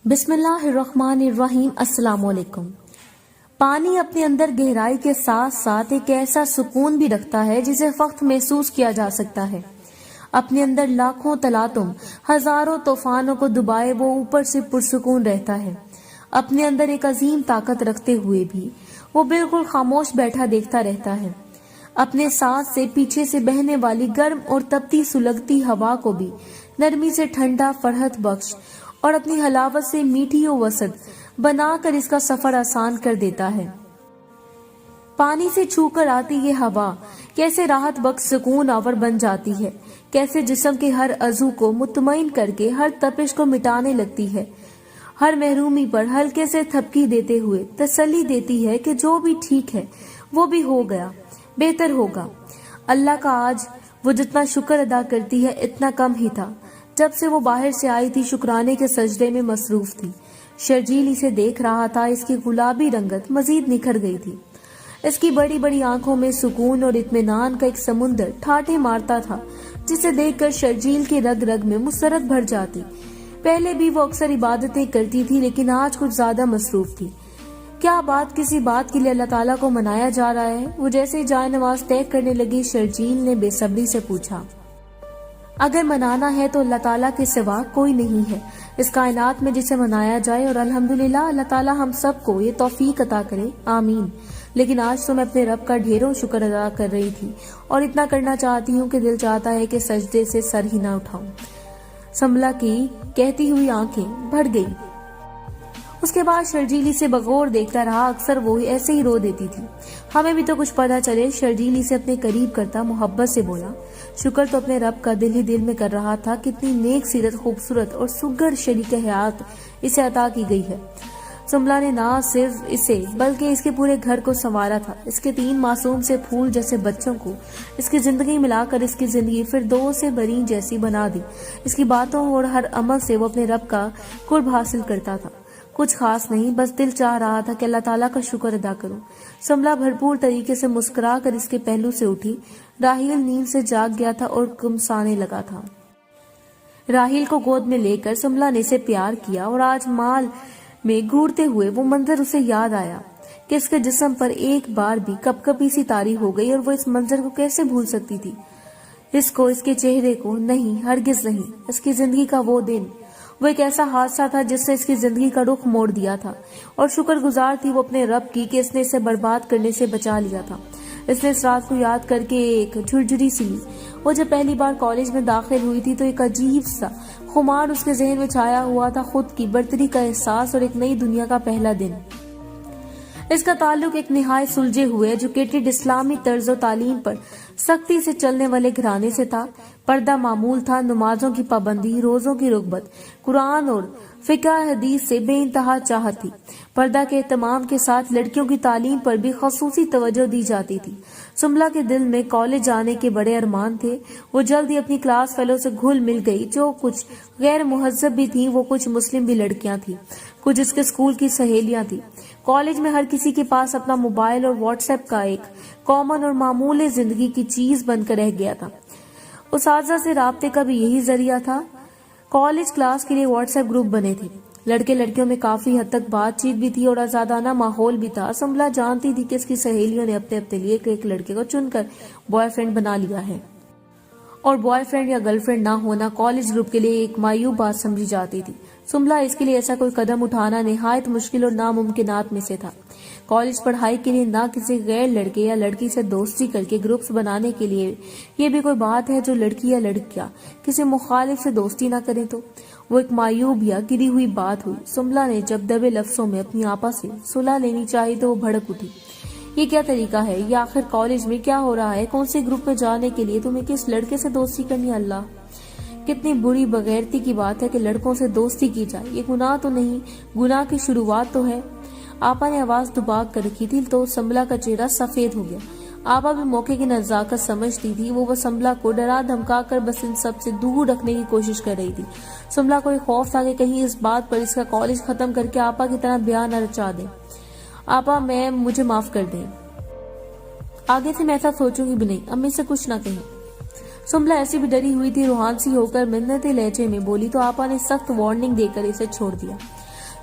بسم اللہ الرحمن الرحیم۔ السلام علیکم۔ پانی اپنے اندر گہرائی کے ساتھ ساتھ ایک ایسا سکون بھی رکھتا ہے جسے فقط محسوس کیا جا سکتا ہے۔ اپنے اندر لاکھوں تلاطم، ہزاروں طوفانوں کو دبائے وہ اوپر سے پرسکون رہتا ہے۔ اپنے اندر ایک عظیم طاقت رکھتے ہوئے بھی وہ بالکل خاموش بیٹھا دیکھتا رہتا ہے۔ اپنے ساتھ سے پیچھے سے بہنے والی گرم اور تپتی سلگتی ہوا کو بھی نرمی سے ٹھنڈا، فرحت بخش اور اپنی حلاوت سے میٹھی و وسط بنا کر اس کا سفر آسان کر دیتا ہے۔ پانی سے چھو کر آتی یہ ہوا کیسے راحت بخش سکون آور بن جاتی ہے، کیسے جسم کے ہر عضو کو مطمئن کر کے ہر تپش کو مٹانے لگتی ہے، ہر محرومی پر ہلکے سے تھپکی دیتے ہوئے تسلی دیتی ہے کہ جو بھی ٹھیک ہے وہ بھی ہو گیا، بہتر ہوگا۔ اللہ کا آج وہ جتنا شکر ادا کرتی ہے اتنا کم ہی تھا۔ جب سے وہ باہر سے آئی تھی شکرانے کے سجدے میں مصروف تھی۔ شرجیل اسے دیکھ رہا تھا، اس کی گلابی رنگت مزید نکھر گئی تھی۔ اس کی بڑی بڑی آنکھوں میں سکون اور اطمینان کا ایک سمندر ٹھاٹھے مارتا تھا جسے دیکھ کر شرجیل کی رگ رگ میں مسرت بھر جاتی۔ پہلے بھی وہ اکثر عبادتیں کرتی تھی لیکن آج کچھ زیادہ مصروف تھی۔ کیا بات کسی بات کے لیے اللہ تعالیٰ کو منایا جا رہا ہے؟ وہ جیسے ہی جائے نماز طے کرنے لگی شرجیل نے بے صبری سے پوچھا۔ اگر منانا ہے تو اللہ تعالیٰ کے سوا کوئی نہیں ہے اس کائنات میں جسے منایا جائے، اور الحمدللہ اللہ تعالیٰ ہم سب کو یہ توفیق عطا کرے، آمین۔ لیکن آج تو میں اپنے رب کا ڈھیروں شکر ادا کر رہی تھی اور اتنا کرنا چاہتی ہوں کہ دل چاہتا ہے کہ سجدے سے سر ہی نہ اٹھاؤں۔ سنبلا کی کہتی ہوئی آنکھیں بھر گئی۔ اس کے بعد شرجیلی سے بغور دیکھتا رہا، اکثر وہ ایسے ہی رو دیتی تھی۔ ہمیں بھی تو کچھ پتہ چلے۔ شرجیلی سے اپنے قریب کرتا محبت سے بولا۔ شکر تو اپنے رب کا دل ہی دل میں کر رہا تھا، کتنی نیک سیرت، خوبصورت اور سگر شریک حیات اسے عطا کی گئی ہے۔ سنبلا نے نہ صرف اسے بلکہ اس کے پورے گھر کو سنوارا تھا۔ اس کے 3 معصوم سے پھول جیسے بچوں کو اس کی زندگی ملا کر اس کی زندگی فردوس سے بری جیسی بنا دی۔ اس کی باتوں اور ہر عمل سے وہ اپنے رب کا قرب حاصل کرتا تھا۔ کچھ خاص نہیں، بس دل چاہ رہا تھا کہ اللہ تعالیٰ کا شکر ادا کروں۔ سنبلا بھرپور طریقے سے مسکرا کر اس کے پہلو سے اٹھی۔ راہیل نیند سے جاگ گیا تھا اور کمسانے لگا تھا۔ راہیل کو گود میں لے کر سنبلا نے اسے پیار کیا اور آج مال میں گھورتے ہوئے وہ منظر اسے یاد آیا کہ اس کے جسم پر ایک بار بھی کپ کپی سی طاری ہو گئی، اور وہ اس منظر کو کیسے بھول سکتی تھی؟ اس کو، اس کے چہرے کو نہیں، ہرگز نہیں۔ اس کی زندگی کا وہ دن، وہ ایک ایسا حادثہ تھا جس نے اس کی زندگی کا رخ موڑ دیا تھا، اور شکر گزار تھی وہ اپنے رب کی کہ اس نے اسے برباد کرنے سے بچا لیا تھا۔ اس نے اس رات کو یاد کر کے ایک جھرجھری سی لی۔ وہ جب پہلی بار کالج میں داخل ہوئی تھی تو ایک عجیب سا خمار اس کے ذہن میں چھایا ہوا تھا، خود کی برتری کا احساس اور ایک نئی دنیا کا پہلا دن۔ اس کا تعلق ایک نہایت سلجھے ہوئے ایجوکیٹڈ اسلامی طرز و تعلیم پر سختی سے چلنے والے گھرانے سے تھا۔ پردہ معمول تھا، نمازوں کی پابندی، روزوں کی رغبت، قرآن اور فقہ حدیث سے بے انتہا چاہت تھی۔ پردہ کے اہتمام کے ساتھ لڑکیوں کی تعلیم پر بھی خصوصی توجہ دی جاتی تھی۔ سنبلا کے دل میں کالج جانے کے بڑے ارمان تھے۔ وہ جلد ہی اپنی کلاس فیلو سے گھل مل گئی، جو کچھ غیر مہذب بھی تھیں، وہ کچھ مسلم بھی لڑکیاں تھیں، کچھ اس کے اسکول کی سہیلیاں تھیں۔ کالج میں ہر کسی کے پاس اپنا موبائل اور واٹس ایپ کا ایک کامن اور معمول زندگی کی چیز بن کر رہ گیا تھا۔ اساتذہ سے رابطے کا بھی یہی ذریعہ تھا۔ کالج کلاس کے لیے واٹس ایپ گروپ بنے تھے۔ لڑکے لڑکیوں میں کافی حد تک بات چیت بھی تھی اور آزادانہ ماحول بھی تھا۔ سنبلا جانتی تھی کہ اس کی سہیلیوں نے اپنے اپنے لیے ایک لڑکے کو چن کر بوائے فرینڈ بنا لیا ہے، اور بوائے فرینڈ یا گرل فرینڈ نہ ہونا کالج گروپ کے لیے ایک مایوب بات سمجھی جاتی تھی۔ سنبلا اس کے لیے ایسا کوئی قدم اٹھانا نہایت مشکل اور ناممکنات میں سے تھا۔ کالج پڑھائی کے لیے نہ کسی غیر لڑکے یا لڑکی سے دوستی کر کے گروپس بنانے کے لیے یہ بھی کوئی بات ہے جو لڑکی یا لڑکیاں کسی مخالف سے دوستی نہ کریں تو وہ ایک مایوب یا گری ہوئی بات ہوئی۔ سنبلا نے جب دبے لفظوں میں اپنی آپا سے صلح لینی چاہی تو وہ بھڑک اٹھی۔ یہ کیا طریقہ ہے؟ یہ آخر کالج میں کیا ہو رہا ہے؟ کون سے گروپ میں جانے کے لیے تمہیں کس لڑکے سے دوستی کرنی؟ اللہ، کتنی بری بغیرتی کی بات ہے کہ لڑکوں سے دوستی کی جائے۔ یہ گناہ تو نہیں، گناہ کی شروعات تو ہے۔ آپا نے آواز دبا کر رکھی تھی تو سنبلا کا چہرہ سفید ہو گیا۔ آپا بھی موقع کی نزاکت سمجھتی تھی۔ وہ سنبلا کو ڈرا دھمکا کر بس ان سب سے دور رکھنے کی کوشش کر رہی تھی۔ سنبلا کو ایک خوف تھا کہ کہیں اس بات پر اس کا کالج ختم کر کے آپا کی طرح بیان نہ رچا دیں۔ آپا، مجھے معاف کر دیں، آگے سے میں ایسا سوچوں گی بھی نہیں، امی سے کچھ نہ کہیں۔ سنبلا ایسی بھی ڈری ہوئی تھی، روحان سی ہو کر منتی لہجے میں بولی تو آپا نے سخت وارننگ دے کر اسے چھوڑ دیا۔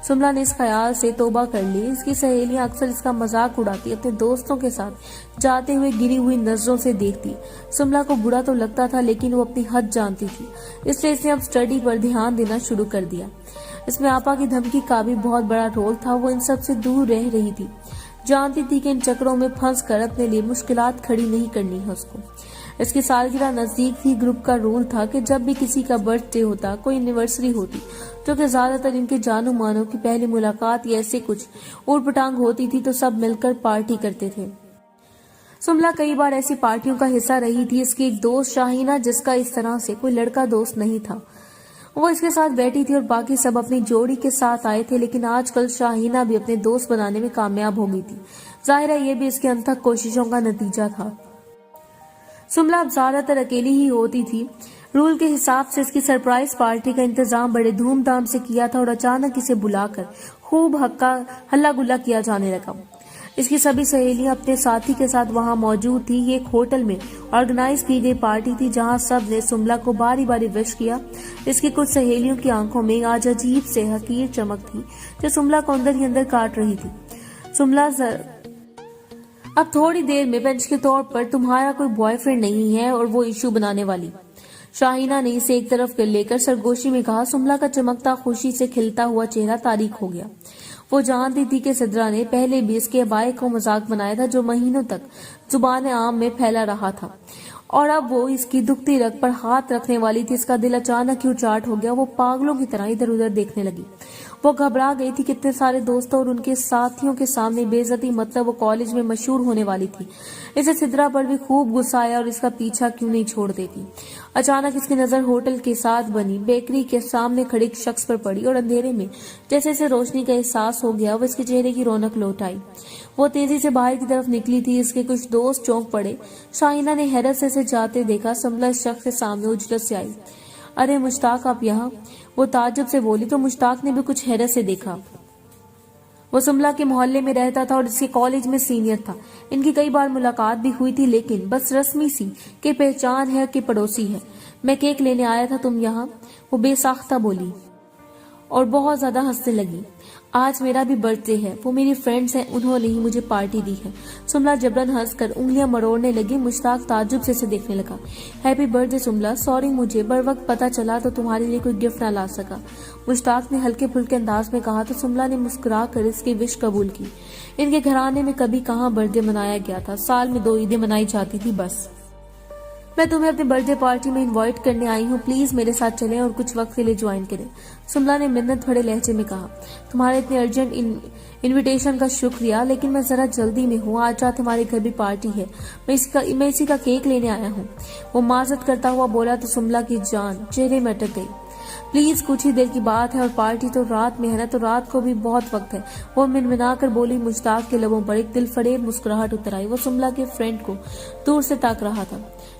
سملہ نے اس خیال سے توبہ کر لی۔ اس کی سہیلیاں اکثر اس کا مذاق اڑاتی، اپنے دوستوں کے ساتھ جاتے ہوئے گری ہوئی نظروں سے دیکھتی۔ سملہ کو برا تو لگتا تھا لیکن وہ اپنی حد جانتی تھی، اس لیے اس نے اب اسٹڈی پر دھیان دینا شروع کر دیا۔ اس میں آپا کی دھمکی کا بھی بہت بڑا رول تھا۔ وہ ان سب سے دور رہ رہی تھی، جانتی تھی کہ ان چکروں میں پھنس کر اپنے لیے مشکلات کھڑی نہیں کرنی ہے اس کو۔ اس کی سالگرہ نزدیک تھی۔ گروپ کا رول تھا کہ جب بھی کسی کا برتھ ڈے ہوتا، کوئی اینیورسری ہوتی، جو کہ زیادہ تر ان کے جانو مانو کی پہلی ملاقات یا ایسے کچھ اوٹ پٹانگ ہوتی تھی، تو سب مل کر پارٹی کرتے تھے۔ سملہ کئی بار ایسی پارٹیوں کا حصہ رہی تھی۔ اس کی ایک دوست شاہینہ، جس کا اس طرح سے کوئی لڑکا دوست نہیں تھا، وہ اس کے ساتھ بیٹھی تھی اور باقی سب اپنی جوڑی کے ساتھ آئے تھے۔ لیکن آج کل شاہینہ بھی اپنے دوست بنانے میں کامیاب ہو گئی تھی۔ ظاہر ہے یہ بھی اس کے انتھک کوششوں کا نتیجہ تھا۔ سملہ اب زیادہ تر اکیلی ہی ہوتی تھی۔ رول کے حساب سے اس کی سرپرائز پارٹی کا انتظام بڑے دھوم دھام سے کیا تھا اور اچانک اسے بلا کر خوب ہلا گلا کیا جانے لگا۔ اس کی سبھی سہیلیاں اپنے ساتھی کے ساتھ وہاں موجود تھی۔ یہ ایک ہوٹل میں آرگنائز کی گئی پارٹی تھی جہاں سب نے سملہ کو باری باری وش کیا۔ اس کی کچھ سہیلیوں کی آنکھوں میں آج عجیب سے حقیر چمک تھی جو سملہ کو اندر ہی اندر کاٹ رہی تھی۔ سملہ اب تھوڑی دیر میں بینچ کے طور پر تمہارا کوئی بوائے فرینڈ نہیں ہے اور وہ ایشو بنانے والی، شاہینہ نے اسے ایک طرف لے کر سرگوشی میں کہا۔ سملہ کا چمکتا خوشی سے کھلتا ہوا چہرہ تاریک ہو گیا۔ وہ جانتی تھی کہ سدرا نے پہلے بھی اس کے ابائے کو مذاق بنایا تھا جو مہینوں تک زبان عام میں پھیلا رہا تھا، اور اب وہ اس کی دکھتی رگ پر ہاتھ رکھنے والی تھی۔ اس کا دل اچانک ہی اچاٹ ہو گیا۔ وہ پاگلوں کی طرح ادھر ادھر دیکھنے لگی۔ وہ گھبرا گئی تھی۔ کتنے سارے دوستوں اور ان کے ساتھیوں کے سامنے بے عزتی، مطلب وہ کالج میں مشہور ہونے والی تھی۔ اسے سدرا پر بھی خوب غصہ آیا اور اس کا پیچھا کیوں نہیں چھوڑ دیتی۔ اچانک اس کی نظر ہوٹل کے ساتھ بنی بیکری کے سامنے کھڑے ایک شخص پر پڑی اور اندھیرے میں جیسے اسے روشنی کا احساس ہو گیا، وہ اس کے چہرے کی رونق لوٹ آئی۔ وہ تیزی سے باہر کی طرف نکلی تھی۔ اس کے کچھ دوست چونک پڑے۔ شاہینہ نے حیرت سے اسے جاتے دیکھا۔ سملہ اس شخص کے سامنے اجلت سے آئی۔ ارے مشتاق، آپ یہاں؟ وہ تعجب سے بولی تو مشتاق نے بھی کچھ حیرت سے دیکھا۔ وہ سملہ کے محلے میں رہتا تھا اور اس کے کالج میں سینئر تھا۔ ان کی کئی بار ملاقات بھی ہوئی تھی، لیکن بس رسمی سی کہ پہچان ہے کہ پڑوسی ہے۔ میں کیک لینے آیا تھا، تم یہاں؟ وہ بے ساختہ بولی اور بہت زیادہ ہنسنے لگی۔ آج میرا بھی برتھ ڈے ہے، وہ میری فرینڈز ہیں، انہوں نے ہی مجھے پارٹی دی ہے۔ سملہ جبرن ہنس کر انگلیاں مروڑنے لگی۔ مشتاق تعجب سے اسے دیکھنے لگا۔ ہیپی برتھ ڈے سملہ، سوری مجھے بر وقت پتا چلا تو تمہارے لیے کوئی گفٹ نہ لا سکا، مشتاق نے ہلکے پھلکے انداز میں کہا تو سملہ نے مسکرا کر اس کی وش قبول کی۔ ان کے گھرانے میں کبھی کہاں برتھ ڈے منایا گیا تھا، سال میں 2 عیدیں منائی جاتی تھی بس۔ میں تمہیں اپنے برتھ ڈے پارٹی میں انوائٹ کرنے آئی ہوں، پلیز میرے ساتھ چلیں اور کچھ وقت کے لیے جوائن کریں، سملہ نے منت بھرے لہجے میں کہا۔ تمہارے اتنے ارجنٹ انویٹیشن کا شکریہ، لیکن میں ذرا جلدی میں ہوں، آج رات ہمارے گھر بھی پارٹی ہے، میں اسی کا کیک لینے آیا ہوں، وہ معذرت کرتا ہوا بولا تو سملہ کی جان چہرے میں اٹک گئی۔ پلیز کچھ ہی دیر کی بات ہے اور پارٹی تو رات میں ہے نا، تو رات کو بھی بہت وقت ہے، وہ منمنا کر بولی۔ مشتاق کے لبوں پر ایک دل فریب مسکراہٹ اتر آئی۔ وہ سملہ کے فرینڈ کو دور سے تاک رہا تھا۔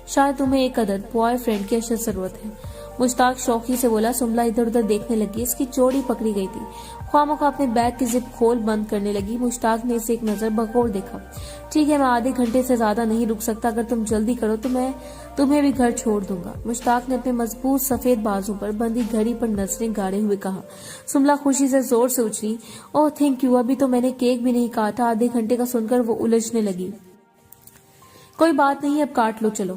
شاید تمہیں ایک عدد بوائے فرینڈ کی اشد ضرورت ہے، مشتاق شوقی سے بولا۔ سملہ ادھر ادھر دیکھنے لگی، اس کی چوڑی پکڑی گئی تھی۔ خواہ اپنے بیگ کی زپ کھول بند کرنے لگی۔ مشتاق نے اسے ایک نظر بغور دیکھا۔ ٹھیک ہے، میں آدھے گھنٹے سے زیادہ نہیں رک سکتا، اگر تم جلدی کرو تو میں تمہیں بھی گھر چھوڑ دوں گا، مشتاق نے اپنے مضبوط سفید بازو پر بندی گھڑی پر نظریں گاڑے ہوئے کہا۔ سملہ خوشی سے زور سے اچھلی۔ اوہ تھینک یو، ابھی تو میں نے کیک بھی نہیں کاٹا۔ آدھے گھنٹے کا سن کر وہ الجھنے لگی۔ کوئی بات نہیں، اب کاٹ لو، چلو۔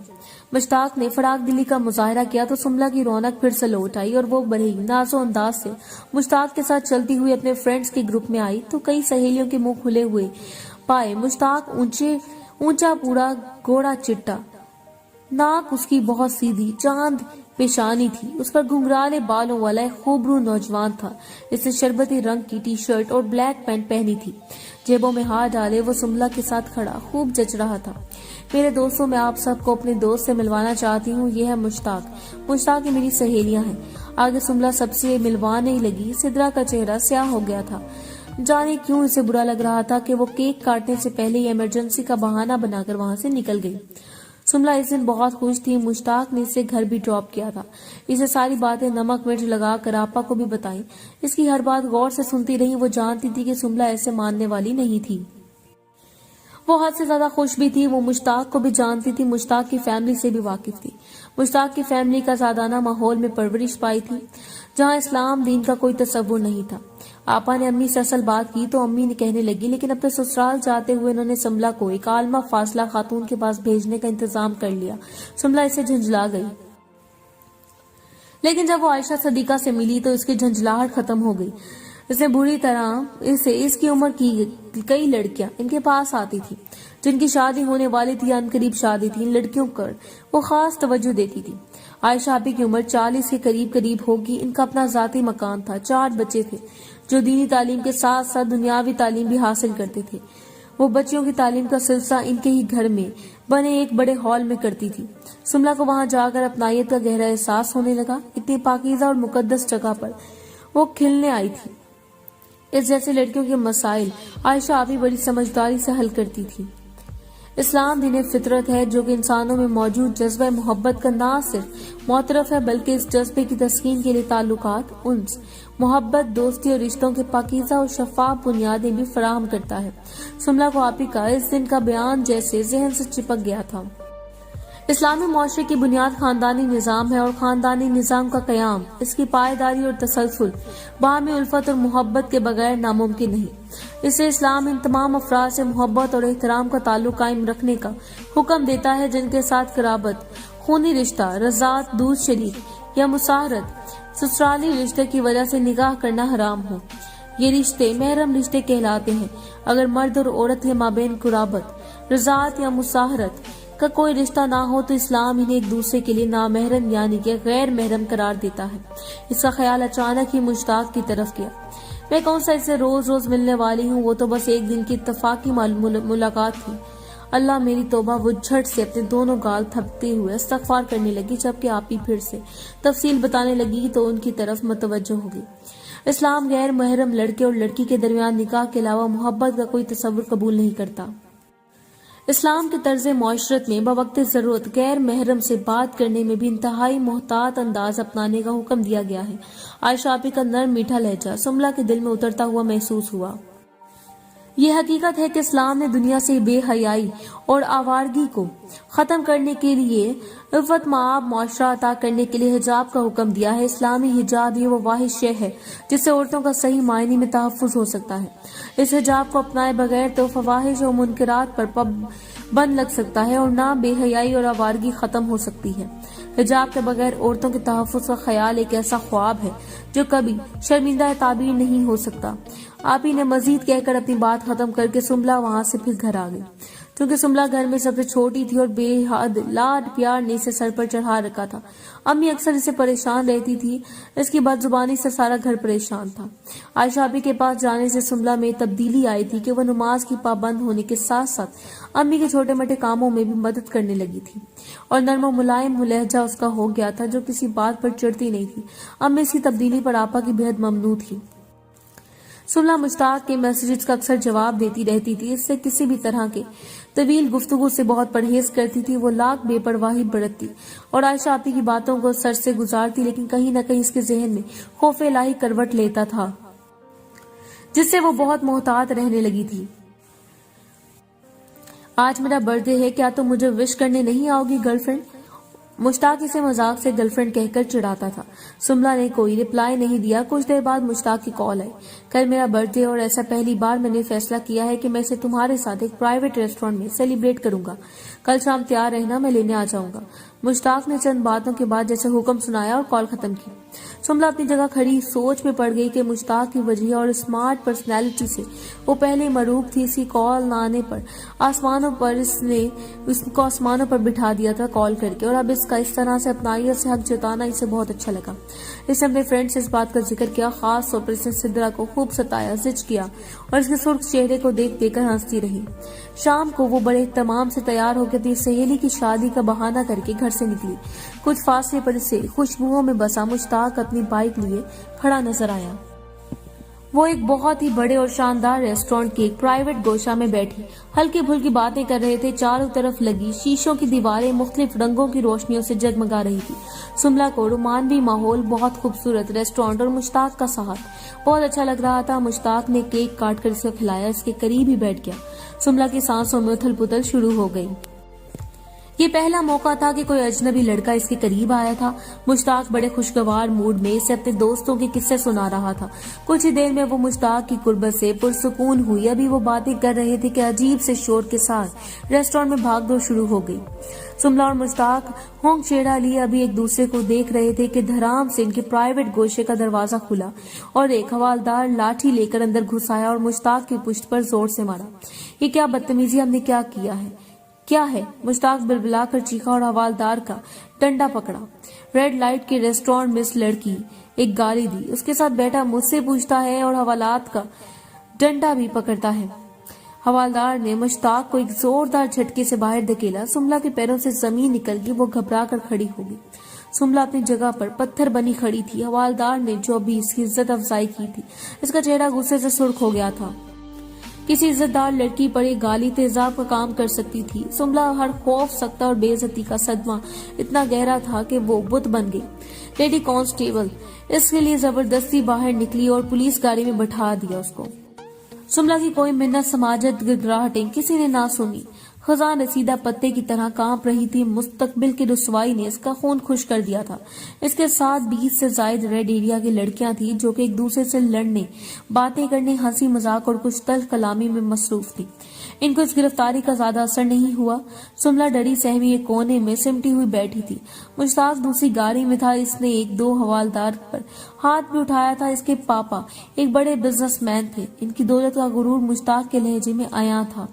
مشتاق نے فراق دلی کا مظاہرہ کیا تو سملہ کی رونق پھر سے لوٹ آئی اور وہ بڑے ناز و انداز سے مشتاق کے ساتھ چلتی ہوئی اپنے فرینڈز کے گروپ میں آئی تو کئی سہیلیوں کے منہ کھلے ہوئے پائے۔ مشتاق اونچا پورا گوڑا چٹا، ناک اس کی بہت سیدھی، چاند پیشانی تھی، اس پر گھنگرالے بالوں والا ایک خوبرو نوجوان تھا۔ اس نے شربتی رنگ کی ٹی شرٹ اور بلیک پینٹ پہنی تھی، جیبوں میں ہاتھ ڈالے وہ سملہ کے ساتھ کھڑا خوب جچ رہا تھا۔ میرے دوستوں، میں آپ سب کو اپنے دوست سے ملوانا چاہتی ہوں، یہ ہے مشتاق یہ میری سہیلیاں ہیں۔ آگے سملہ سب سے ملوانے لگی۔ سدرا کا چہرہ سیاہ ہو گیا تھا، جانے کیوں اسے برا لگ رہا تھا کہ وہ کیک کاٹنے سے پہلے ہی ایمرجنسی کا بہانہ بنا کر وہاں سے نکل گئی۔ سملہ اس دن بہت خوش تھی۔ مشتاق نے اسے گھر بھی ڈراپ کیا تھا، اسے ساری باتیں نمک مرچ لگا کر آپا کو بھی بتائیں۔ اس کی ہر بات غور سے سنتی رہی۔ وہ جانتی تھی کہ سملہ ایسے ماننے والی نہیں تھی، وہ حد سے زیادہ خوش بھی تھی۔ وہ مشتاق کو بھی جانتی تھی، مشتاق کی فیملی سے بھی واقف تھی۔ مشتاق کی فیملی کا زادانہ ماحول میں پرورش پائی تھی جہاں اسلام دین کا کوئی تصور نہیں تھا۔ آپا نے امی سے اصل بات کی تو امی نے کہنے لگی لیکن اپنے سسرال جاتے ہوئے انہوں نے سنبلا کو ایک عالمہ فاصلہ خاتون کے پاس بھیجنے کا انتظام کر لیا۔ سنبلا اسے جھنجھلا گئی، لیکن جب وہ عائشہ صدیقہ سے ملی تو اس کی جھنجھلاہٹ ختم ہو گئی۔ اس نے بری طرح اس کی عمر کی کئی لڑکیاں ان کے پاس آتی تھی جن کی شادی ہونے والی تھی، ان قریب شادی تھی، ان لڑکیوں پر وہ خاص توجہ دیتی تھی۔ عائشہ آپی کی عمر 40 کے قریب ہوگی۔ ان کا اپنا ذاتی مکان تھا، 4 بچے تھے جو دینی تعلیم کے ساتھ ساتھ دنیاوی تعلیم بھی حاصل کرتے تھے۔ وہ بچیوں کی تعلیم کا سلسلہ ان کے ہی گھر میں بنے ایک بڑے ہال میں کرتی تھی۔ سنبلا کو وہاں جا کر اپنائیت کا گہرا احساس ہونے لگا۔ اتنی پاکیزہ اور مقدس جگہ پر وہ کھلنے آئی تھی۔ اس جیسے لڑکیوں کے مسائل عائشہ آپی بڑی سمجھداری سے حل کرتی تھی۔ اسلام دین فطرت ہے جو کہ انسانوں میں موجود جذبہ محبت کا نہ صرف معترف ہے بلکہ اس جذبے کی تسکین کے لیے تعلقات، انس، محبت، دوستی اور رشتوں کے پاکیزہ اور شفاف بنیادیں بھی فراہم کرتا ہے۔ سنبلا کو آپی کا اس دن کا بیان جیسے ذہن سے چپک گیا تھا۔ اسلامی معاشرے کی بنیاد خاندانی نظام ہے اور خاندانی نظام کا قیام، اس کی پائیداری اور تسلسل باہمی الفت اور محبت کے بغیر ناممکن نہیں۔ اس سے اسلام ان تمام افراد سے محبت اور احترام کا تعلق قائم رکھنے کا حکم دیتا ہے جن کے ساتھ قرابت، خونی رشتہ، رضاعت، دودھ شریک یا مساہرت، سسرالی رشتے کی وجہ سے نکاح کرنا حرام ہو۔ یہ رشتے محرم رشتے کہلاتے ہیں۔ اگر مرد اور عورت کے مابین قرابت، رضاعت یا مساہرت کا کوئی رشتہ نہ ہو تو اسلام انہیں ایک دوسرے کے لیے نامحرم یعنی کہ غیر محرم قرار دیتا ہے۔ اس کا خیال اچانک ہی مشتاق کی طرف کیا۔ میں کون سا اس سے روز روز ملنے والی ہوں، وہ تو بس ایک دن کی اتفاقی ملاقات تھی۔ اللہ میری توبہ۔ وہ جھٹ سے اپنے دونوں گال تھپتے ہوئے استغفار کرنے لگی، جبکہ آپی پھر سے تفصیل بتانے لگی تو ان کی طرف متوجہ ہوگی۔ اسلام غیر محرم لڑکے اور لڑکی کے درمیان نکاح کے علاوہ محبت کا کوئی تصور قبول نہیں کرتا۔ اسلام کے طرز معاشرت میں بوقت ضرورت غیر محرم سے بات کرنے میں بھی انتہائی محتاط انداز اپنانے کا حکم دیا گیا ہے۔ عائشہ آپی کا نرم میٹھا لہجہ سنبلا کے دل میں اترتا ہوا محسوس ہوا۔ یہ حقیقت ہے کہ اسلام نے دنیا سے بے حیائی اور آوارگی کو ختم کرنے کے لیے عفت مآب معاشرہ عطا کرنے کے لیے حجاب کا حکم دیا ہے۔ اسلامی حجاب یہ وہ واحد شے ہے جس سے عورتوں کا صحیح معنی میں تحفظ ہو سکتا ہے۔ اس حجاب کو اپنائے بغیر تو فواحش اور منکرات پر پابند لگ سکتا ہے اور نہ بے حیائی اور آوارگی ختم ہو سکتی ہے۔ حجاب کے بغیر عورتوں کے تحفظ کا خیال ایک ایسا خواب ہے جو کبھی شرمندہ تعبیر نہیں ہو سکتا۔ آپی نے مزید کہہ کر اپنی بات ختم کر کے سنبلا وہاں سے پھر گھر آ گئی۔ چونکہ سنبلا گھر میں سب سے چھوٹی تھی اور بے حد لاڈ پیار نے اسے سر پر چڑھا رکھا تھا، امی اکثر اسے پریشان رہتی تھی۔ اس کی بد زبانی سے سارا گھر پریشان تھا۔ عائشہ آپی کے پاس جانے سے سنبلا میں تبدیلی آئی تھی کہ وہ نماز کی پابند ہونے کے ساتھ ساتھ امی کے چھوٹے موٹے کاموں میں بھی مدد کرنے لگی تھی، اور نرم و ملائم لہجہ اس کا ہو گیا تھا جو کسی بات پر چڑھتی نہیں تھی۔ امی اس کی تبدیلی پر آپا کی بے حد ممنون تھی۔ سنبلا مشتاق کے میسجز کا اکثر جواب دیتی رہتی تھی، اس سے کسی بھی طرح کے طویل گفتگو سے بہت پرہیز کرتی تھی۔ وہ لاکھ بے پرواہی برتتی اور عائشہ آپی کی باتوں کو سر سے گزارتی، لیکن کہیں نہ کہیں اس کے ذہن میں خوف الہی کروٹ لیتا تھا جس سے وہ بہت محتاط رہنے لگی تھی۔ آج میرا برتھ ڈے ہے، کیا تم مجھے وش کرنے نہیں آؤ گی گرل فرینڈ؟ مشتاق اسے مذاق سے گرل فرینڈ کہہ کر چڑھاتا تھا۔ سنبلا نے کوئی رپلائی نہیں دیا۔ کچھ دیر بعد مشتاق کی کال آئی۔ کل میرا برتھ ڈے اور ایسا پہلی بار میں نے فیصلہ کیا ہے کہ میں اسے تمہارے ساتھ ایک پرائیویٹ ریسٹورینٹ میں سیلیبریٹ کروں گا۔ کل شام تیار رہنا، میں لینے آ جاؤں گا۔ مشتاق نے چند باتوں کے بعد جیسے حکم سنایا اور کال ختم کی۔ سنبلا اپنی جگہ کھڑی سوچ میں پڑ گئی کہ مشتاق کی وجہ اور اسمارٹ پرسنالٹی سے وہ پہلے مروب تھی۔ اس کی کال نہ آنے پر آسمانوں پر اس نے اس کو آسمانوں پر بٹھا دیا تھا کال کر کے، اور اب اس کا اس طرح سے اپنائیت سے حق جتانا اسے بہت اچھا لگا۔ اس نے اپنے فرینڈ سے اس بات کا ذکر کیا، خاص طور پر اس نے سدرا کو خوب ستایا، زج کیا اور اس کے سرخ چہرے کو دیکھ کر ہنستی رہی۔ شام کو وہ بڑے اہتمام سے تیار ہو کے اپنی سہیلی کی شادی کا بہانہ کر کے گھر سے نکلی۔ کچھ فاصلے پر اسے خوشبوؤں میں بسا مشتاق اپنی بائک لیے کھڑا نظر آیا۔ وہ ایک بہت ہی بڑے اور شاندار ریسٹورینٹ کے ایک پرائیویٹ گوشہ میں بیٹھی ہلکی پھلکی باتیں کر رہے تھے۔ چاروں طرف لگی شیشوں کی دیواریں مختلف رنگوں کی روشنیوں سے جگمگا رہی تھی۔ سنبلا کو رومانوی ماحول، بہت خوبصورت ریسٹورینٹ اور مشتاق کا ساتھ بہت اچھا لگ رہا تھا۔ مشتاق نے کیک کاٹ کر اسے کھلایا، اس کے قریب ہی بیٹھ گیا۔ سنبلا کی سانسوں میں اتھل پتھل شروع ہو گئی۔ یہ پہلا موقع تھا کہ کوئی اجنبی لڑکا اس کے قریب آیا تھا۔ مشتاق بڑے خوشگوار موڈ میں اسے اپنے دوستوں کے قصے سنا رہا تھا۔ کچھ ہی دیر میں وہ مشتاق کی قربت سے پرسکون ہوئی۔ ابھی وہ باتیں کر رہے تھے کہ عجیب سے شور کے ساتھ ریسٹورینٹ میں بھاگ دوڑ شروع ہو گئی۔ سملا اور مشتاق ہونک چیڑا لیے ابھی ایک دوسرے کو دیکھ رہے تھے کہ دھڑام سے ان کے پرائیویٹ گوشے کا دروازہ کھلا اور ایک حوالدار لاٹھی لے کر اندر گھس آیا اور مشتاق کی پشت پر زور سے مارا۔ یہ کیا بدتمیزی ہم نے کیا کیا ہے؟ کیا ہے؟ مشتاق بلبلا کر چیخا اور حوالدار کا ڈنڈا پکڑا۔ ریڈ لائٹ کے ریسٹورینٹ میں اس لڑکی ایک گالی دی، اس کے ساتھ بیٹا مجھ سے پوچھتا ہے اور حوالات کا ڈنڈا بھی پکڑتا ہے۔ حوالدار نے مشتاق کو ایک زوردار جھٹکے سے باہر دھکیلا۔ سملا کے پیروں سے زمین نکل گئی، وہ گھبرا کر کھڑی ہو گئی۔ سملا اپنی جگہ پر پتھر بنی کھڑی تھی۔ حوالدار نے جو بھی اس کی عزت افزائی کی تھی، اس کا چہرہ غصے سے سرخ ہو گیا تھا۔ کسی عزت دار لڑکی پر ایک گالی تیزاب کا کام کر سکتی تھی۔ سملا ہر خوف سکتہ اور بے عزتی کا صدمہ اتنا گہرا تھا کہ وہ بت بن گئی۔ لیڈی کانسٹیبل اس کے لیے زبردستی باہر نکلی اور پولیس گاڑی میں بٹھا دیا اس کو۔ سملا کی کوئی منت سماجت گڑگڑاہٹیں کسی نے نہ سنی۔ خزاں رسیدہ پتے کی طرح کانپ رہی تھی۔ مستقبل کی رسوائی نے اس کا خون خشک کر دیا تھا۔ اس کے ساتھ 20 سے زائد ریڈ ایریا کی لڑکیاں تھیں جو کہ ایک دوسرے سے لڑنے، باتیں کرنے، ہنسی مذاق اور کچھ تلخ کلامی میں مصروف تھی۔ ان کو اس گرفتاری کا زیادہ اثر نہیں ہوا۔ سملا ڈری سہمی ایک کونے میں سمٹی ہوئی بیٹھی تھی۔ مشتاق دوسری گاڑی میں تھا۔ اس نے ایک دو حوالدار پر ہاتھ بھی اٹھایا تھا۔ اس کے پاپا ایک بڑے بزنس مین تھے۔ ان کی دولت کا غرور مشتاق کے لہجے میں عیاں تھا۔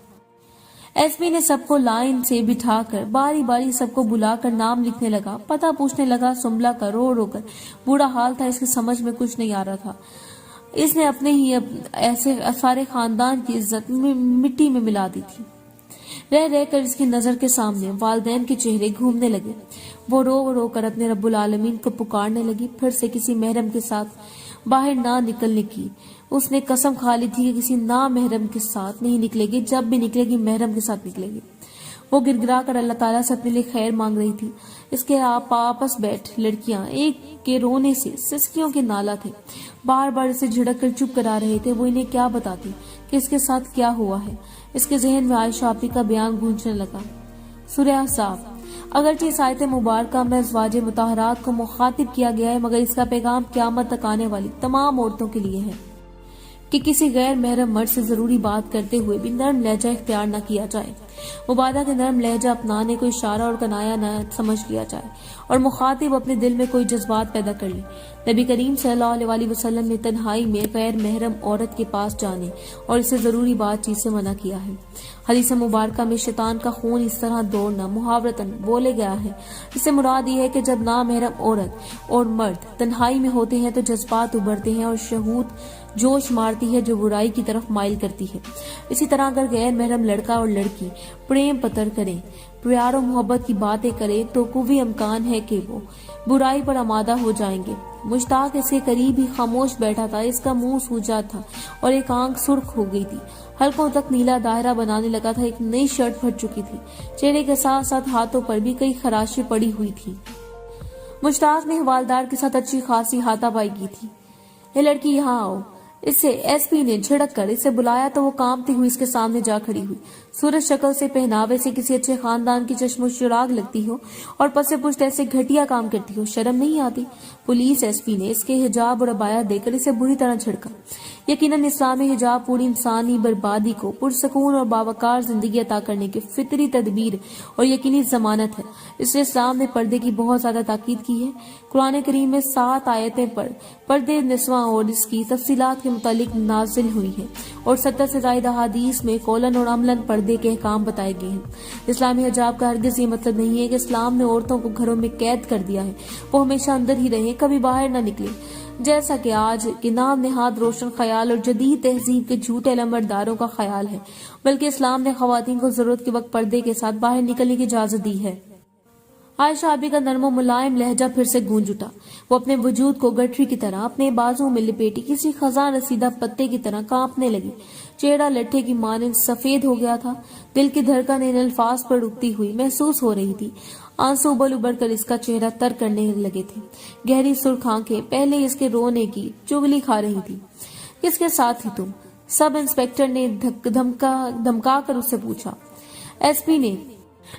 ایس پی نے سب کو لائن سے بٹھا کر باری باری سب کو بلا کر نام لکھنے لگا، پتہ پوچھنے لگا۔ سملا کا رو رو کر برا حال تھا، اس کی سمجھ میں کچھ نہیں آ رہا تھا۔ اس نے اپنے ہی ایسے سارے خاندان کی عزت مٹی میں ملا دی تھی۔ رہ رہ کر اس کی نظر کے سامنے والدین کے چہرے گھومنے لگے۔ وہ رو رو کر اپنے رب العالمین کو پکارنے لگی۔ پھر سے کسی محرم کے ساتھ باہر نہ نکلنے کی اس نے قسم کھا لی تھی کہ کسی نامحرم کے ساتھ نہیں نکلے گی۔ جب بھی نکلے گی محرم کے ساتھ نکلے گی۔ وہ گر گرا کر اللہ تعالیٰ سے اپنے لیے خیر مانگ رہی تھی۔ اس کے آپس بیٹھ لڑکیاں ایک کے رونے سے سسکیوں کے نالا تھے، بار بار اسے جھڑک کر چپ کرا رہے تھے۔ وہ انہیں کیا بتاتی کہ اس کے ساتھ کیا ہوا ہے؟ اس کے ذہن میں عائشہ آپی کا بیان گونجنے لگا۔ سورہ احزاب۔ اگرچہ اس آیت مبارکہ میں ازواج مطہرات کو مخاطب کیا گیا ہے، مگر اس کا پیغام قیامت تک آنے والی تمام عورتوں کے لیے ہے کہ کسی غیر محرم مرد سے ضروری بات کرتے ہوئے بھی نرم لہجہ اختیار نہ کیا جائے۔ مبادہ کے نرم لہجہ اپنانے کو اشارہ اور کنایا نہ سمجھ لیا جائے اور مخاطب اپنے دل میں کوئی جذبات پیدا کر لے۔ نبی کریم صلی اللہ علیہ وسلم نے تنہائی میں غیر محرم عورت کے پاس جانے اور اسے ضروری بات چیت سے منع کیا ہے۔ حدیث مبارکہ میں شیطان کا خون اس طرح دوڑنا محاورتاً بولے گیا ہے۔ اس سے مراد یہ ہے کہ جب نامحرم عورت اور مرد تنہائی میں ہوتے ہیں تو جذبات ابھرتے ہیں اور شہوت جوش مارتی ہے جو برائی کی طرف مائل کرتی ہے۔ اسی طرح اگر غیر محرم لڑکا اور لڑکی پریم پتر کریں، پیار و محبت کی باتیں کریں تو قوی امکان ہے کہ وہ برائی پر آمادہ ہو جائیں گے۔ مشتاق اس کے قریب ہی خاموش بیٹھا تھا۔ اس کا منہ سوجا تھا اور ایک آنکھ سرخ ہو گئی تھی۔ حلقوں تک نیلا دائرہ بنانے لگا تھا۔ ایک نئی شرٹ پھٹ چکی تھی۔ چہرے کے ساتھ ساتھ ہاتھوں پر بھی کئی خراشیں پڑی ہوئی تھی۔ مشتاق نے حوالدار کے ساتھ اچھی خاصی ہاتھا پائی کی تھی۔ یہ لڑکی یہاں آؤ۔ اسے ایس پی نے جھڑک کر اسے بلایا تو وہ کانپتی ہوئی اس کے سامنے جا کھڑی ہوئی۔ صورت شکل سے، پہناوے سے کسی اچھے خاندان کی چشم و چراغ لگتی ہو اور پس پشت ایسے گھٹیا کام کرتی ہو، شرم نہیں آتی؟ پولیس ایس پی نے اس کے حجاب اور عبایا دے کر اسے بری طرح جھڑکا۔ یقیناً اسلامی حجاب پوری انسانی بربادی کو پرسکون اور باوقار زندگی عطا کرنے کی فطری تدبیر اور یقینی ضمانت ہے۔ اس لیے اسلام نے پردے کی بہت زیادہ تاکید کی ہے۔ قرآن کریم میں 7 آیتیں پر پردے نسواں اور اس کی تفصیلات کے متعلق نازل ہوئی ہیں اور 70 سے زائد احادیث میں قولاً اور عملاً پردے کے احکام بتائے گئے ہیں۔ اسلامی حجاب کا ہرگز یہ مطلب نہیں ہے کہ اسلام نے عورتوں کو گھروں میں قید کر دیا ہے، وہ ہمیشہ اندر ہی رہیں، کبھی باہر نہ نکلیں، جیسا کہ آج کے نام نہاد روشن خیال اور جدید تہذیب کے جھوٹے علمبرداروں کا خیال ہے، بلکہ اسلام نے خواتین کو ضرورت کے وقت پردے کے ساتھ باہر نکلنے کی اجازت دی ہے۔ عائشہ آبی کا نرم و ملائم لہجہ پھر سے گونج اٹھا۔ وہ اپنے وجود کو گٹری کی طرح اپنے بازوں میں لپیٹی کسی خزاں رسیدہ پتے کی طرح کانپنے لگی۔ چہرہ لٹھے کی مانند سفید ہو گیا تھا۔ دل کی دھڑکن ان الفاظ پر رکتی ہوئی محسوس ہو رہی تھی۔ آنسو ابل ابل کر اس کا چہرہ تر کرنے لگے تھے۔ گہری سرخ آنکھیں پہلے اس کے رونے کی چغلی کھا رہی تھی۔ کس کے ساتھ تھی تم؟ سب انسپکٹر نے دھمکا کر اس سے پوچھا۔ ایس پی نے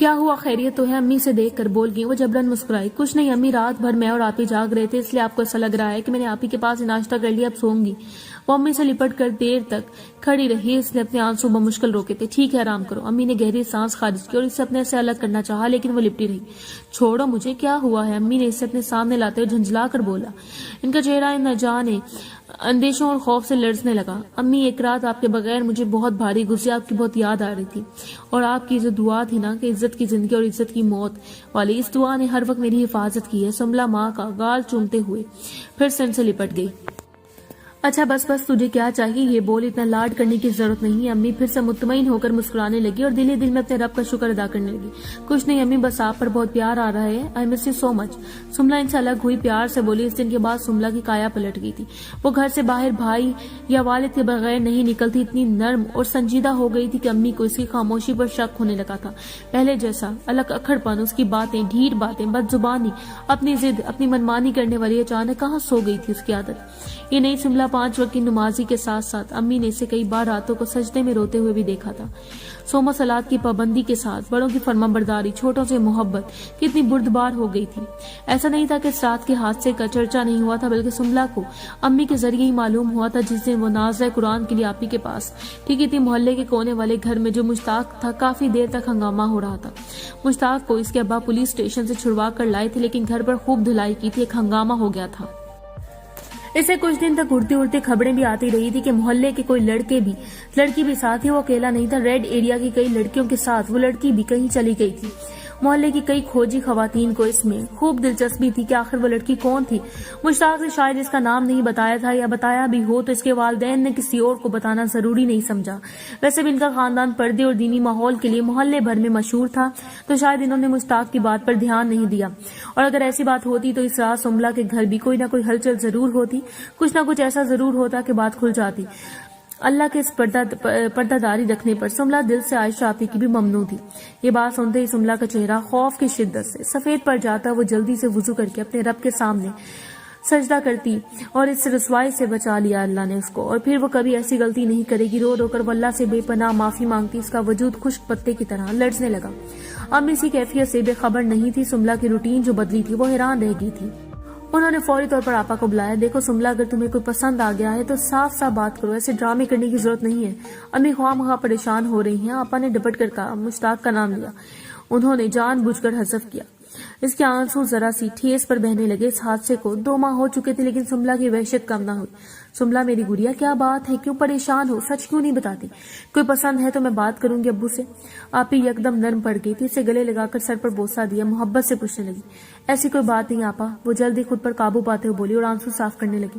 کیا ہوا، خیریت تو ہے؟ امی سے دیکھ کر بول گئی۔ وہ جبرن مسکرائی۔ کچھ نہیں امی، رات بھر میں اور آپ ہی جاگ رہے تھے، اس لیے آپ کو ایسا لگ رہا ہے کہ میں نے آپ ہی کے پاس ناشتہ کر لیا، اب سوؤں گی۔ وہ امی سے لپٹ کر دیر تک کھڑی رہی، اس نے اپنے آنسو بمشکل روکے تھے۔ ٹھیک ہے آرام کرو۔ امی نے گہری سانس خارج کی اور اسے اپنے سے الگ کرنا چاہا، لیکن وہ لپٹی رہی۔ چھوڑو مجھے، کیا ہوا ہے؟ امی نے اسے اپنے سامنے لاتے ہوئے جھنجھلا کر بولا۔ ان کا چہرہ نہ جانے اندیشوں اور خوف سے لرزنے لگا۔ امی، ایک رات آپ کے بغیر مجھے بہت بھاری گزری، آپ کی بہت یاد آ رہی تھی، اور آپ کی جو دعا تھی نا کہ عزت کی زندگی اور عزت کی موت والی، اس دعا نے ہر وقت میری حفاظت کی ہے۔ سنبلا ماں کا گال چومتے ہوئے پھر سے ان سے لپٹ گئی۔ اچھا بس بس، تجھے کیا چاہیے یہ بول، اتنا لاڈ کرنے کی ضرورت نہیں ہے۔ امی پھر سے مطمئن ہو کر مسکرانے لگی اور دل ہی دل میں اپنے رب کا شکر ادا کرنے لگی۔ کچھ نہیں امی، بس آپ پر بہت پیار آ رہا ہے، آئی مس یو سو مچ۔ سنبلا ان سے الگ ہوئی، پیار سے بولی۔ اس دن کے بعد سنبلا کی کایا پلٹ گئی تھی۔ وہ گھر سے باہر بھائی یا والد کے بغیر نہیں نکلتی، اتنی نرم اور سنجیدہ ہو گئی تھی کہ امی کو اس کی خاموشی پر شک ہونے لگا تھا۔ پہلے جیسا الگ اکھڑ پن، اس کی باتیں، ڈھیٹ باتیں، بد زبانی، اپنی ضد، اپنی منمانی کرنے والی، اچانک کہاں سو گئی تھی اس کی عادت۔ یہ نئی سنبلا 5 وقت کی نمازی کے ساتھ ساتھ امی نے اسے کئی بار راتوں کو سجدے میں روتے ہوئے بھی دیکھا تھا۔ صوم و صلات کی پابندی کے ساتھ بڑوں کی فرما برداری، چھوٹوں سے محبت کتنی بردبار ہو گئی تھی۔ ایسا نہیں تھا کہ اس رات کے حادثے کا چرچا نہیں ہوا تھا، بلکہ سنبلا کو امی کے ذریعے ہی معلوم ہوا تھا جس دن وہ نازلہ قرآن کے لیے آپ ہی کے پاس ٹھیک تھی۔ محلے کے کونے والے گھر میں جو مشتاق تھا، کافی دیر تک ہنگامہ ہو رہا تھا۔ مشتاق کو اس کے ابا پولیس اسٹیشن سے چھڑوا کر لائے تھے، لیکن گھر پر خوب دھلائی کی تھی، ایک ہنگامہ ہو گیا تھا۔ اسے کچھ دن تک اڑتی اڑتی خبریں بھی آتی رہی تھی کہ محلے کے کوئی لڑکی بھی ساتھ ہی، وہ اکیلا نہیں تھا، ریڈ ایریا کی کئی لڑکیوں کے ساتھ وہ لڑکی بھی کہیں چلی گئی تھی۔ محلے کی کئی کھوجی خواتین کو اس میں خوب دلچسپی تھی کہ آخر وہ لڑکی کون تھی۔ مشتاق نے شاید اس کا نام نہیں بتایا تھا، یا بتایا بھی ہو تو اس کے والدین نے کسی اور کو بتانا ضروری نہیں سمجھا۔ ویسے بھی ان کا خاندان پردے اور دینی ماحول کے لیے محلے بھر میں مشہور تھا، تو شاید انہوں نے مشتاق کی بات پر دھیان نہیں دیا، اور اگر ایسی بات ہوتی تو اس رات سنبلا کے گھر بھی کوئی نہ کوئی ہلچل ضرور ہوتی، کچھ نہ کچھ ایسا ضرور ہوتا کہ بات کھل جاتی۔ اللہ کے اس پردہ داری رکھنے پر سنبلا دل سے عائشہ آپی کی بھی ممنون تھی۔ یہ بات سنتے ہی سنبلا کا چہرہ خوف کی شدت سے سفید پڑ جاتا، وہ جلدی سے وضو کر کے اپنے رب کے سامنے سجدہ کرتی، اور اس رسوائی سے بچا لیا اللہ نے اس کو، اور پھر وہ کبھی ایسی غلطی نہیں کرے گی۔ رو رو کر وہ اللہ سے بے پناہ معافی مانگتی، اس کا وجود خشک پتے کی طرح لرزنے لگا۔ امی اسی کیفیت سے بے خبر نہیں تھی، سنبلا کی روٹین جو بدلی تھی وہ حیران رہ گئی تھی۔ انہوں نے فوری طور پر آپا کو بلایا۔ دیکھو سنبلا، اگر تمہیں کوئی پسند آ گیا ہے تو صاف صاف بات کرو، ایسے ڈرامے کرنے کی ضرورت نہیں ہے۔ امی خواہ مخواہ پریشان ہو رہی ہیں۔ آپا نے ڈپٹ کر کہا۔ مشتاق کا نام لیا، انہوں نے جان بوجھ کر حذف کیا۔ اس کے آنسو ذرا سی ٹھیس پر بہنے لگے۔ اس حادثے کو 2 ماہ ہو چکے تھے، لیکن سنبلا کی وحشت کم نہ ہوئی۔ سنبلا میری گڑیا، کیا بات ہے؟ کیوں پریشان ہو؟ سچ کیوں نہیں بتاتی؟ کوئی پسند ہے تو میں بات کروں گی ابو سے۔ آپی یکدم نرم پڑ گئی تھی، اسے گلے لگا کر سر پر بوسہ دیا، محبت سے پوچھنے لگی، ایسی کوئی بات نہیں آپا۔ وہ جلدی خود پر قابو پاتے ہوئے بولی اور آنسو صاف کرنے لگی۔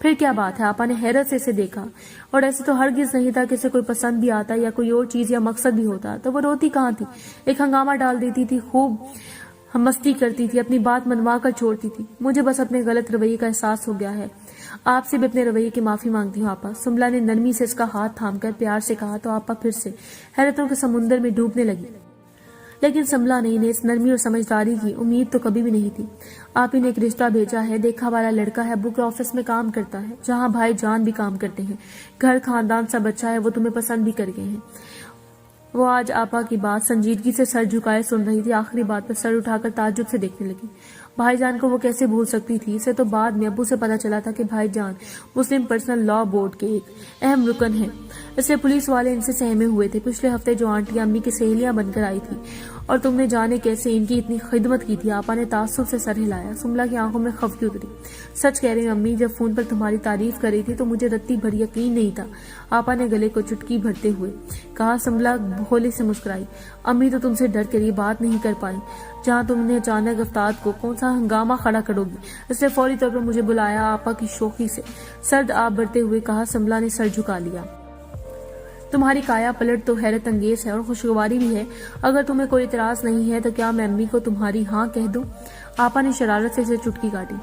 پھر کیا بات ہے؟ آپا نے حیرت سے اسے دیکھا، اور ایسے تو ہرگز نہیں تھا کہ اسے کوئی پسند بھی آتا یا کوئی اور چیز یا مقصد بھی ہوتا تو وہ روتی کہاں تھی، ایک ہنگامہ ڈال دیتی تھی، خوب مستی کرتی تھی، اپنی بات منوا کر چھوڑتی تھی۔ مجھے بس اپنے غلط رویے کا احساس ہو گیا ہے، آپ سے بھی اپنے رویے کی معافی مانگتی ہوں آپا۔ سنبلا نے نرمی سے اس کا ہاتھ تھام کر پیار سے کہا تو آپا پھر سے حیرتوں کے سمندر میں ڈوبنے لگی، لیکن سنبلا نے انہیں اس نرمی اور سمجھداری کی امید تو کبھی بھی نہیں تھی۔ آپ ہی نے ایک رشتہ بھیجا ہے، دیکھا والا لڑکا ہے، ابو کے آفس میں کام کرتا ہے، جہاں بھائی جان بھی کام کرتے ہیں، گھر خاندان سب اچھا ہے، وہ تمہیں پسند بھی کر گئے ہیں۔ وہ آج آپا کی بات سنجیدگی سے سر جھکائے سن رہی تھی، آخری بات پر سر اٹھا کر تعجب سے دیکھنے لگی۔ بھائی جان کو وہ کیسے بھول سکتی تھی؟ اسے تو بعد میں ابو سے پتا چلا تھا کہ بھائی جان مسلم پرسنل لا بورڈ کے ایک اہم رکن ہیں، اس لیے پولیس والے ان سے سہمے ہوئے تھے۔ پچھلے ہفتے جو آنٹی امی کی سہیلیاں بن کر آئی تھی اور تم نے جانے کیسے ان کی اتنی خدمت کی تھی۔ آپا نے تعصب سے سر ہلایا۔ سنبلا کی آنکھوں میں خفگی اتری۔ سچ کہہ رہی ہوں امی، جب فون پر تمہاری تعریف کر رہی تھی تو مجھے رتی بھر یقین نہیں تھا، آپا نے گلے کو چٹکی بھرتے ہوئے کہا۔ سنبلا بھولے سے مسکرائی۔ امی تو تم سے ڈر کر یہ بات نہیں کر پائی، جہاں تم نے اچانک افتاد کو کون سا ہنگامہ کھڑا کرو گی، اس نے فوری طور پر مجھے بلایا، آپا کی شوخی سے سرد آب بھرتے ہوئے کہا۔ سنبلا نے سر جھکا لیا۔ تمہاری کایا پلٹ تو حیرت انگیز ہے اور خوشگواری بھی ہے، اگر تمہیں کوئی اعتراض نہیں ہے تو کیا میں امی کو تمہاری ہاں کہہ دوں؟ آپا نے شرارت سے اسے چٹکی کاٹی۔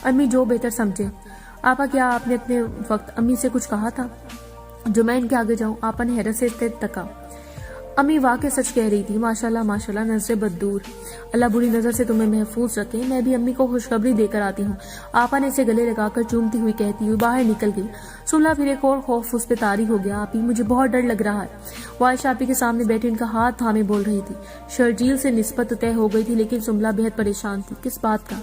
امی جو بہتر سمجھے۔ آپا کیا آپ نے اپنے وقت امی سے کچھ کہا تھا جو میں ان کے آگے جاؤں؟ آپا نے حیرت سے تکا۔ امی واقع سچ کہہ رہی تھی، ماشاءاللہ ماشاءاللہ، نظر بد دور، اللہ بری نظر سے تمہیں محفوظ رکھے، میں بھی امی کو خوشخبری دے کر آتی ہوں۔ آپا نے اسے گلے لگا کر چومتی ہوئی کہتی ہوئی باہر نکل گئی۔ سملہ پھر ایک اور خوف اس پہ طاری ہو گیا، آپی مجھے بہت ڈر لگ رہا ہے۔ وہ عائشہ آپی کے سامنے بیٹھی ان کا ہاتھ تھامے بول رہی تھی۔ شرجیل سے نسبت طے ہو گئی تھی لیکن سملہ بہت پریشان تھی۔ کس بات کا؟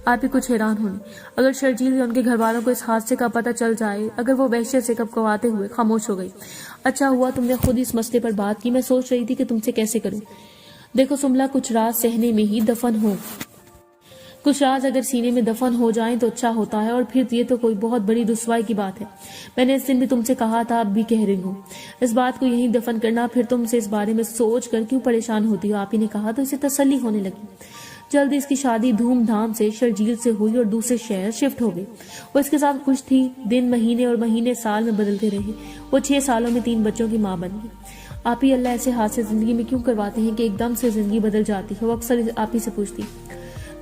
آپی کچھ حیران ہونے، اگر شرجیل یا ان کے گھر والوں کو اس حادثے کا پتہ چل جائے، اگر وہ وحشت سے کپکپاتے ہوئے خاموش ہو گئی۔ اچھا ہوا تم نے خود اس مسئلے پر بات کی، میں سوچ رہی تھی کہ تم سے کیسے کروں۔ دیکھو سملہ، کچھ راز سہنے میں ہی دفن ہو، کچھ راز اگر سینے میں دفن ہو جائیں تو اچھا ہوتا ہے، اور پھر یہ تو کوئی بہت بڑی رسوائی کی بات ہے۔ میں نے اس دن بھی تم سے کہا تھا، اب بھی کہہ رہی ہوں، اس بات کو یہیں دفن کرنا، پھر تم سے اس بارے میں سوچ کر کیوں پریشان ہوتی ہو؟ آپ ہی نے کہا تو اسے تسلی ہونے لگی۔ جلدی اس کی شادی دھوم دھام سے شرجیل سے ہوئی اور دوسرے شہر شفٹ ہو گئی۔ وہ اس کے ساتھ خوش تھی، دن مہینے اور مہینے سال میں بدلتے رہے۔ وہ 6 سالوں میں 3 بچوں کی ماں بن گئی۔ آپ ہی اللہ ایسے حادثے زندگی میں کیوں کرواتے ہیں کہ ایک دم سے زندگی بدل جاتی ہے؟ وہ اکثر آپ ہی سے پوچھتی۔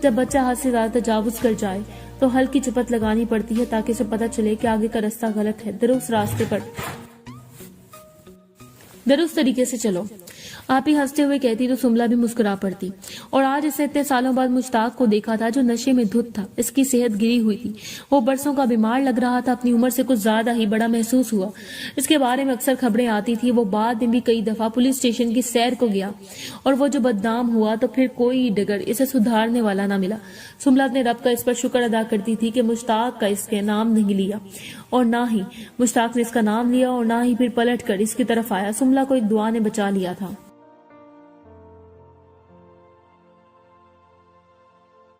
جب بچہ حد سے زیادہ تجاوز کر جائے تو ہلکی چپت لگانی پڑتی ہے تاکہ اسے پتہ چلے کہ آگے کا راستہ غلط ہے، درست راستے پر درست طریقے سے چلو۔ آپ ہی ہنستے ہوئے کہتی تو سملہ بھی مسکرا پڑتی۔ اور آج اس نے اتنے سالوں بعد مشتاق کو دیکھا تھا جو نشے میں دھت تھا، اس کی صحت گری ہوئی تھی، وہ برسوں کا بیمار لگ رہا تھا، اپنی عمر سے کچھ زیادہ ہی بڑا محسوس ہوا۔ اس کے بارے میں اکثر خبریں آتی تھی، وہ بعد میں بھی کئی دفعہ پولیس اسٹیشن کی سیر کو گیا، اور وہ جو بدنام ہوا تو پھر کوئی ڈگر اسے سدھارنے والا نہ ملا۔ سملہ اپنے رب کا اس پر شکر ادا کرتی تھی کہ مشتاق کا اس کے نام نہیں لیا، اور نہ ہی مشتاق نے اس کا نام لیا، اور نہ ہی پھر پلٹ کر اس کی طرف آیا۔ سملہ کو ایک دعا نے بچا لیا تھا۔